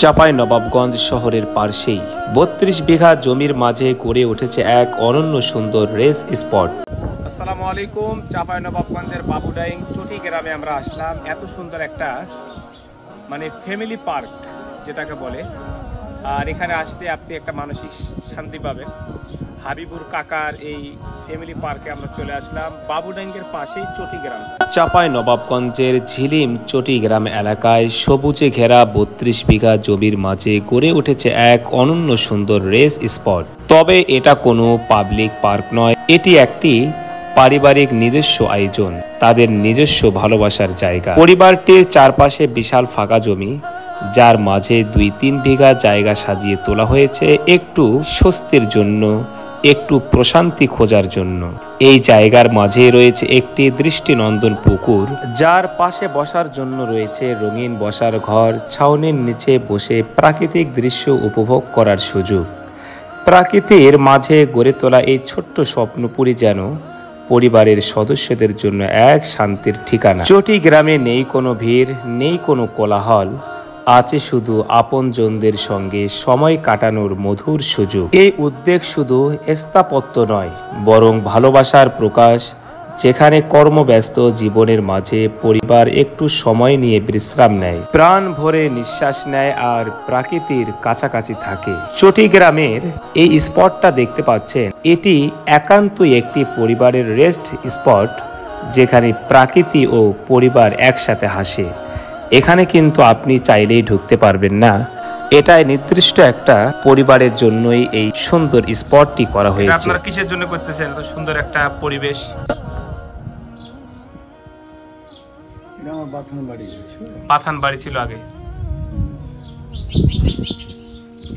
চাঁপাইনবাবগঞ্জ শহরের পাশেই ৩২ বিঘা জমির মাঝে গড়ে উঠেছে এক অনন্য সুন্দর রেস স্পট। আসসালামু আলাইকুম। চাঁপাইনবাবগঞ্জের বাবুডাইং চটি গ্রামে আমরা আসলাম। এত সুন্দর একটা ফ্যামিলি পার্ক যেটাকে বলে, আর এখানে আসলে আপনি একটা মানসিক শান্তি পাবেন। হাবিবুর কাকার এই ফ্যামিলি পার্কে আমরা চলে আসলাম, বাবুডাইংয়ের পাশেই চটি গ্রাম। চাঁপাইনবাবগঞ্জের ঝিলিম চটি গ্রাম এলাকায় সবুজে ঘেরা ৩২ বিঘা জমির মাঝে গড়ে উঠেছে এক অনন্য সুন্দর রেস স্পট। তবে এটা কোনো পাবলিক পার্ক নয়, এটি একটি পারিবারিক নিজস্ব আয়োজন, তাদের নিজস্ব ভালোবাসার জায়গা। পরিবারটির চারপাশে বিশাল ফাঁকা জমি, যার মাঝে ২-৩ বিঘা জায়গা সাজিয়ে তোলা হয়েছে একটু স্বস্তির জন্য, একটু প্রশান্তি খোঁজার জন্য। এই জায়গার মাঝে রয়েছে একটি দৃষ্টিনন্দন পুকুর, যার পাশে বসার জন্য রয়েছে রঙিন বসার ঘর, ছাউনির নিচে বসে প্রাকৃতিক দৃশ্য উপভোগ করার সুযোগ। প্রকৃতির মাঝে গড়ে তোলা এই ছোট্ট স্বপ্নপুরী যেন পরিবারের সদস্যদের জন্য এক শান্তির ঠিকানা। চটি গ্রামে নেই কোনো ভিড়, নেই কোনো কোলাহল, আছে শুধু আপনজনদের সঙ্গে সময় কাটানোর মধুর সুযোগ। এই উদ্যোগ শুধু স্থাপত্য নয়, বরং ভালোবাসার প্রকাশ, যেখানে কর্মব্যস্ত জীবনের মাঝে পরিবার একটু সময় নিয়ে বিশ্রাম নেয়, প্রাণ ভরে নিঃশ্বাস নেয় আর প্রকৃতির কাছাকাছি থাকে। চটি গ্রামের এই স্পটটা দেখতে পাচ্ছেন, এটি একান্তই একটি পরিবারের রেস্ট স্পট, যেখানে প্রকৃতি ও পরিবার একসাথে হাসে। এখানে কিন্তু আপনি চাইলেই ঢুকতে পারবেন না, এটাই নির্দিষ্ট একটা পরিবারের জন্যই এই সুন্দর স্পটটি করা হয়েছে। আপনারা কিসের জন্য করতেছেন এত সুন্দর একটা পরিবেশ? পাথান বাড়ি ছিল আগে।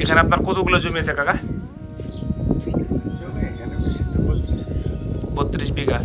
এখানে আপনার কতগুলো জমি আছে কাকা? ৩২ বিঘা।